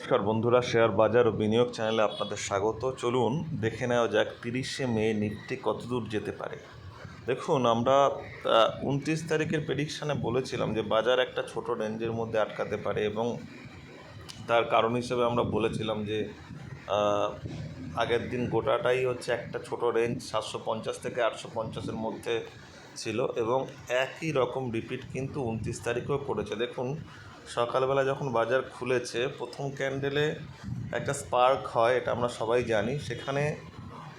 নমস্কার বন্ধুরা, শেয়ার বাজার ও বিনিয়োগ চ্যানেলে আপনাদের স্বাগত। চলুন দেখে নেওয়া যাক 30শে মে নিফটি কতদূর যেতে পারে। দেখুন, আমরা 29 তারিখের প্রেডিকশানে বলেছিলাম যে বাজার একটা ছোট রেঞ্জের মধ্যে আটকাতে পারে, এবং তার কারণ হিসেবে আমরা বলেছিলাম যে আগের দিন গোটাটাই হচ্ছে একটা ছোট রেঞ্জ 750 থেকে 850-এর মধ্যে ছিল, এবং একই রকম রিপিট কিন্তু 29 তারিখেও করেছে। দেখুন, সকালবেলা যখন বাজার খুলেছে, প্রথম ক্যান্ডেলে একটা স্পার্ক হয়, এটা আমরা সবাই জানি। সেখানে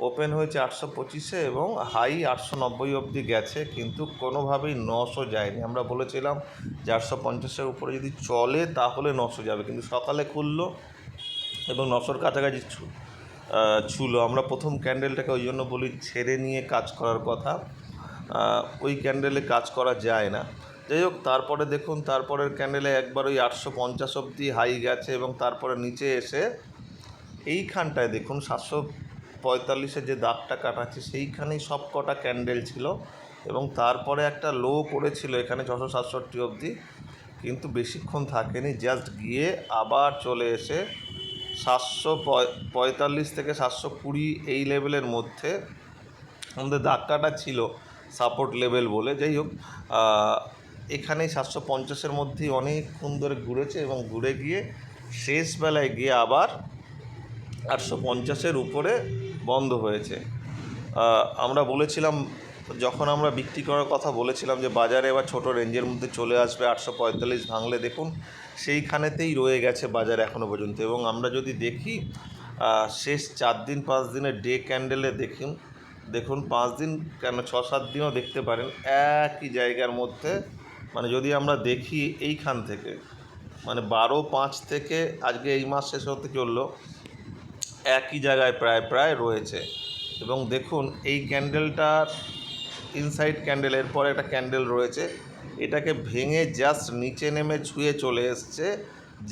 ওপেন হয়েছে 825-এ এবং হাই 890 অবধি গেছে, কিন্তু কোনোভাবেই 900 যায়নি। আমরা বলেছিলাম যে 850-এর উপরে যদি চলে তাহলে 900 যাবে, কিন্তু সকালে খুললো এবং 900-র কাছাকাছি ছুলো। আমরা প্রথম ক্যান্ডেলটাকে ওই জন্য বলি ছেড়ে নিয়ে কাজ করার কথা, ওই ক্যান্ডেলে কাজ করা যায় না। যাই হোক, তারপরে দেখুন, তারপরের ক্যান্ডেলে একবার ওই 850 অবধি হাই গেছে, এবং তারপরে নিচে এসে এইখানটায় দেখুন 745-এর যে দাগটা কাটাচ্ছে সেইখানেই সব কটা ক্যান্ডেল ছিল, এবং তারপরে একটা লো করেছিল এখানে 667 অবধি, কিন্তু বেশিক্ষণ থাকেনি, জাস্ট গিয়ে আবার চলে এসে 745 থেকে 720 এই লেভেলের মধ্যে আমাদের দাগ কাটা ছিল সাপোর্ট লেভেল বলে। যাই হোক, এখানেই 750-এর মধ্যেই অনেকক্ষণ ধরে ঘুরেছে, এবং ঘুরে গিয়ে শেষবেলায় গিয়ে আবার 850-এর উপরে বন্ধ হয়েছে। আমরা বলেছিলাম, যখন আমরা বিক্রি করার কথা বলেছিলাম, যে বাজারে এবার ছোটো রেঞ্জের মধ্যে চলে আসবে, 845 ভাঙলে দেখুন সেইখানেতেই রয়ে গেছে বাজার এখনও পর্যন্ত। এবং আমরা যদি দেখি শেষ 4 দিন 5 দিনের ডে ক্যান্ডেলে দেখুন 5 দিন কেন 6-7 দিনও দেখতে পারেন একই জায়গার মধ্যে, মানে যদি আমরা দেখি এইখান থেকে, মানে 12/5 থেকে আজকে এই মাস শেষ হতে চললো, একই জায়গায় প্রায় রয়েছে। এবং দেখুন এই ক্যান্ডেলটার ইনসাইড ক্যান্ডেলের পরে একটা ক্যান্ডেল রয়েছে, এটাকে ভেঙে জাস্ট নিচে নেমে ছুঁয়ে চলে এসছে,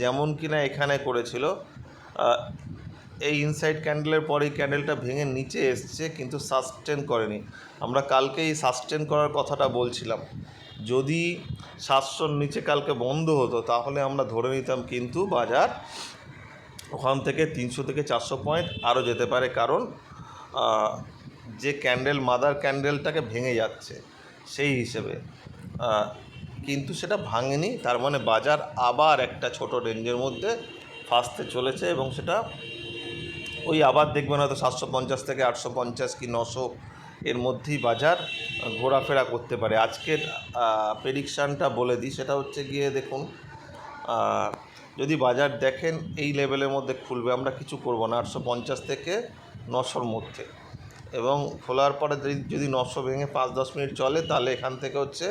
যেমন কিনা এখানে করেছিল। এই ইনসাইড ক্যান্ডেলের পরে এই ক্যান্ডেলটা ভেঙে নিচে এসছে, কিন্তু সাস্টেন করেনি। আমরা কালকে এই সাস্টেন করার কথাটা বলছিলাম, যদি 700-র নিচে কালকে বন্ধ হতো তাহলে আমরা ধরে নিতাম কিন্তু বাজার ওখান থেকে 300 থেকে 400 পয়েন্ট আরও যেতে পারে, কারণ যে ক্যান্ডেল মাদার ক্যান্ডেলটাকে ভেঙে যাচ্ছে সেই হিসেবে, কিন্তু সেটা ভাঙেনি। তার মানে বাজার আবার একটা ছোট রেঞ্জের মধ্যে ফাঁসতে চলেছে, এবং সেটা ওই আবার দেখবেন হয়তো 750 থেকে 850 কি 900 এর মধ্যেই বাজার ঘোরাফেরা করতে পারে। আজকের প্রেডিকশানটা বলে দিই, সেটা হচ্ছে গিয়ে দেখুন, যদি বাজার দেখেন এই লেভেলের মধ্যে খুলবে, আমরা কিছু করব না, 850 থেকে 900-র মধ্যে, এবং খোলার পরে যদি 900 ভেঙে 5-10 মিনিট চলে, তাহলে এখান থেকে হচ্ছে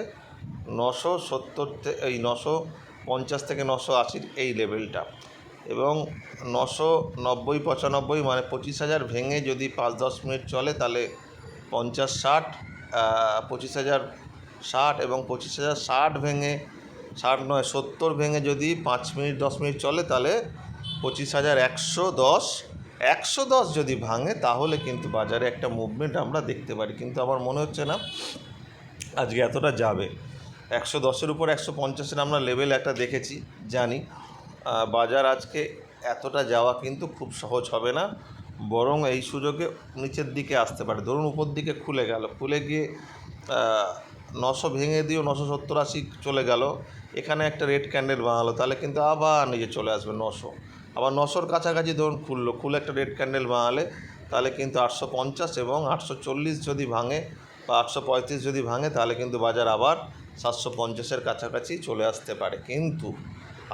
970 এই 950 থেকে 980 এই লেভেলটা, এবং 990-95 মানে 25,000 ভেঙে যদি 5-10 মিনিট চলে, তাহলে 50-60, 25,060 এবং 25,060 ভেঙে 70 ভেঙে যদি 5 মিনিট 10 মিনিট চলে, তাহলে 25,110 যদি ভাঙে, তাহলে কিন্তু বাজারে একটা মুভমেন্ট আমরা দেখতে পারি। কিন্তু আমার মনে হচ্ছে না আজকে এতটা যাবে। 110-এর উপর 150-এর আমরা লেভেল একটা দেখেছি, জানি বাজার আজকে এতটা যাওয়া কিন্তু খুব সহজ হবে না, বরং এই সুযোগে নিচের দিকে আসতে পারে। ধরুন উপর দিকে খুলে গিয়ে 900 ভেঙে দিয়েও 970-80 চলে গেল, এখানে একটা রেড ক্যান্ডেল বানালো, তাহলে কিন্তু আবার নিচে চলে আসবে 900, আবার 900-র কাছাকাছি ধরুন খুলে একটা রেড ক্যান্ডেল বানালে, তাহলে কিন্তু 850 এবং 840 যদি ভাঙে বা 835 যদি ভাঙে, তাহলে কিন্তু বাজার আবার 750-এর কাছাকাছি চলে আসতে পারে। কিন্তু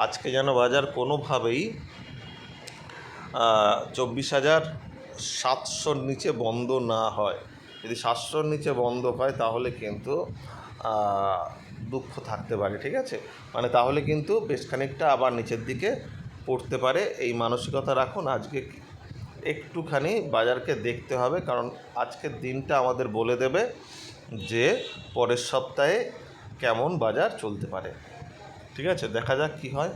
আজকে যেন বাজার কোনোভাবেই 24,700-র নিচে বন্ধ না হয়। যদি 700-র নিচে বন্ধ হয় তাহলে কিন্তু দুঃখ থাকতে পারে, ঠিক আছে, মানে তাহলে কিন্তু বেশ খানিকটা আবার নিচের দিকে পড়তে পারে। এই মানসিকতা রাখুন। আজকে একটুখানি বাজারকে দেখতে হবে, কারণ আজকের দিনটা আমাদের বলে দেবে যে পরের সপ্তাহে কেমন বাজার চলতে পারে। ঠিক আছে, দেখা যাক কী হয়।